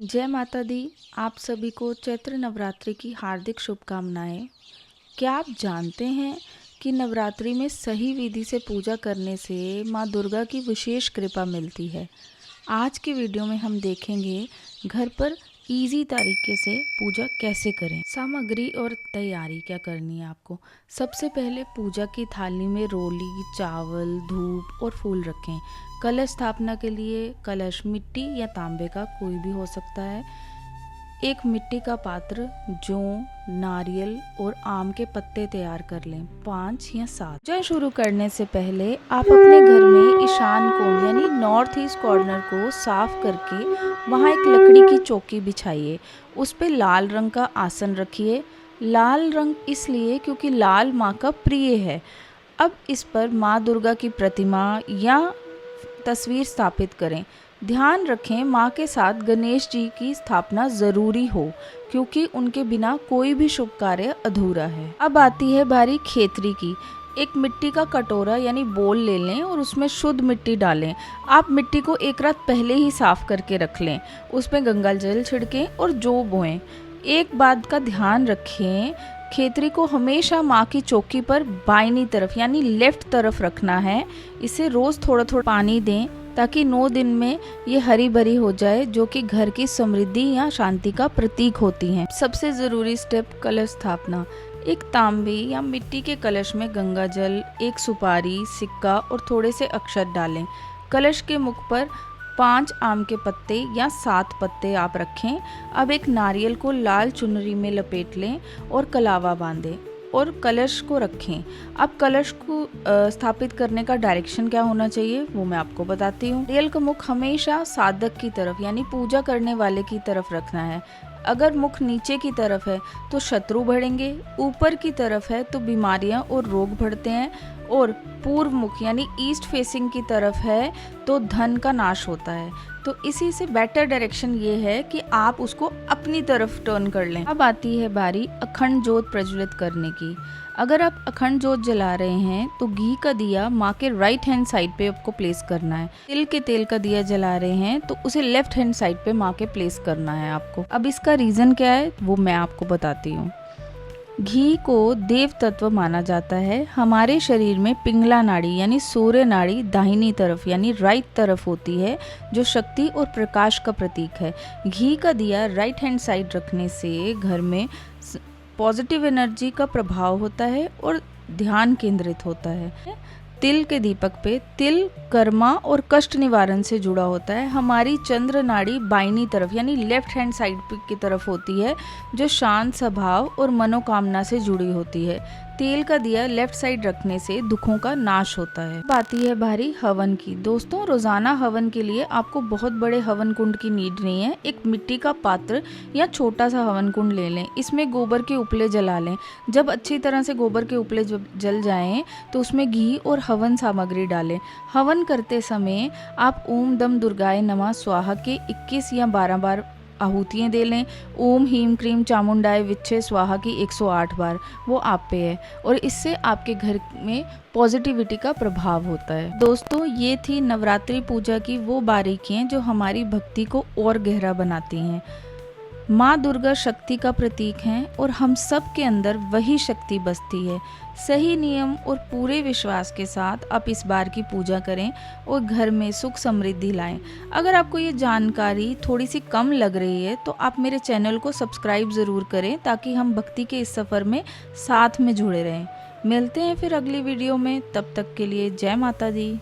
जय माता दी। आप सभी को चैत्र नवरात्रि की हार्दिक शुभकामनाएं। क्या आप जानते हैं कि नवरात्रि में सही विधि से पूजा करने से माँ दुर्गा की विशेष कृपा मिलती है। आज के वीडियो में हम देखेंगे घर पर इजी तरीके से पूजा कैसे करें। सामग्री और तैयारी क्या करनी है आपको। सबसे पहले पूजा की थाली में रोली, चावल, धूप और फूल रखें। कलश स्थापना के लिए कलश मिट्टी या तांबे का कोई भी हो सकता है। एक मिट्टी का पात्र, जौ, नारियल और आम के पत्ते तैयार कर लें, 5 या 7। पूजा शुरू करने से पहले आप अपने घर में ईशान कोण यानी नॉर्थ ईस्ट कॉर्नर को साफ करके वहाँ एक लकड़ी की चौकी बिछाइए। उस पे लाल रंग का आसन रखिए। लाल रंग इसलिए क्योंकि लाल माँ का प्रिय है। अब इस पर माँ दुर्गा की प्रतिमा या तस्वीर स्थापित करें। ध्यान रखें माँ के साथ गणेश जी की स्थापना ज़रूरी हो, क्योंकि उनके बिना कोई भी शुभ कार्य अधूरा है। अब आती है बारी खेतरी की। एक मिट्टी का कटोरा यानी बोल ले लें और उसमें शुद्ध मिट्टी डालें। आप मिट्टी को एक रात पहले ही साफ करके रख लें। उसमें गंगा जल छिड़कें और जौ बोएं। एक बात का ध्यान रखें, खेतरी को हमेशा माँ की चौकी पर बाईनी तरफ यानी लेफ्ट तरफ रखना है। इसे रोज़ थोड़ा थोड़ा पानी दें ताकि 9 दिन में ये हरी भरी हो जाए, जो कि घर की समृद्धि या शांति का प्रतीक होती हैं। सबसे ज़रूरी स्टेप कलश स्थापना। एक तांबे या मिट्टी के कलश में गंगा जल, एक सुपारी, सिक्का और थोड़े से अक्षत डालें। कलश के मुख पर 5 आम के पत्ते या 7 पत्ते आप रखें। अब एक नारियल को लाल चुनरी में लपेट लें और कलावा बांधें और कलश को रखें। अब कलश को स्थापित करने का डायरेक्शन क्या होना चाहिए वो मैं आपको बताती हूँ। नारियल का मुख हमेशा साधक की तरफ यानी पूजा करने वाले की तरफ रखना है। अगर मुख नीचे की तरफ है तो शत्रु बढ़ेंगे, ऊपर की तरफ है तो बीमारियां और रोग बढ़ते हैं, और पूर्व मुख यानी ईस्ट फेसिंग की तरफ है तो धन का नाश होता है। तो इसी से बेटर डायरेक्शन ये है कि आप उसको अपनी तरफ टर्न कर लें। अब आती है बारी अखंड ज्योत प्रज्वलित करने की। अगर आप अखंड ज्योत जला रहे हैं तो घी का दिया माँ के राइट हैंड साइड पे आपको प्लेस करना है। तिल के तेल का दिया जला रहे हैं तो उसे लेफ्ट हैंड साइड पे माँ के प्लेस करना है आपको। अब इसका रीज़न क्या है वो मैं आपको बताती हूँ। घी को देव तत्व माना जाता है। हमारे शरीर में पिंगला नाड़ी यानी सूर्य नाड़ी दाहिनी तरफ यानी राइट तरफ होती है, जो शक्ति और प्रकाश का प्रतीक है। घी का दिया राइट हैंड साइड रखने से घर में पॉजिटिव एनर्जी का प्रभाव होता है और ध्यान केंद्रित होता है। तिल के दीपक पे तिल कर्मा और कष्ट निवारण से जुड़ा होता है। हमारी चंद्र नाड़ी बाईनी तरफ यानी लेफ्ट हैंड साइड की तरफ होती है, जो शांत स्वभाव और मनोकामना से जुड़ी होती है। तेल का दिया लेफ्ट साइड रखने से दुखों का नाश होता है। अब आती है बारी हवन की। दोस्तों, रोजाना हवन के लिए आपको बहुत बड़े हवन कुंड की नीड नहीं है। एक मिट्टी का पात्र या छोटा सा हवन कुंड ले लें। इसमें गोबर के उपले जला लें। जब अच्छी तरह से गोबर के उपले जल जाएं तो उसमें घी और हवन सामग्री डालें। हवन करते समय आप ओम दम दुर्गाय नमः स्वाहा के 21 या 12 बार आहुतियाँ दे लें। ओम हीम क्रीम चामुंडाय विच्छे स्वाहा की 108 बार, वो आप पे है, और इससे आपके घर में पॉजिटिविटी का प्रभाव होता है। दोस्तों, ये थी नवरात्रि पूजा की वो बारीकियाँ जो हमारी भक्ति को और गहरा बनाती हैं। माँ दुर्गा शक्ति का प्रतीक हैं और हम सब के अंदर वही शक्ति बसती है। सही नियम और पूरे विश्वास के साथ आप इस बार की पूजा करें और घर में सुख समृद्धि लाएं। अगर आपको ये जानकारी थोड़ी सी कम लग रही है तो आप मेरे चैनल को सब्सक्राइब ज़रूर करें, ताकि हम भक्ति के इस सफ़र में साथ में जुड़े रहें। मिलते हैं फिर अगली वीडियो में, तब तक के लिए जय माता दी।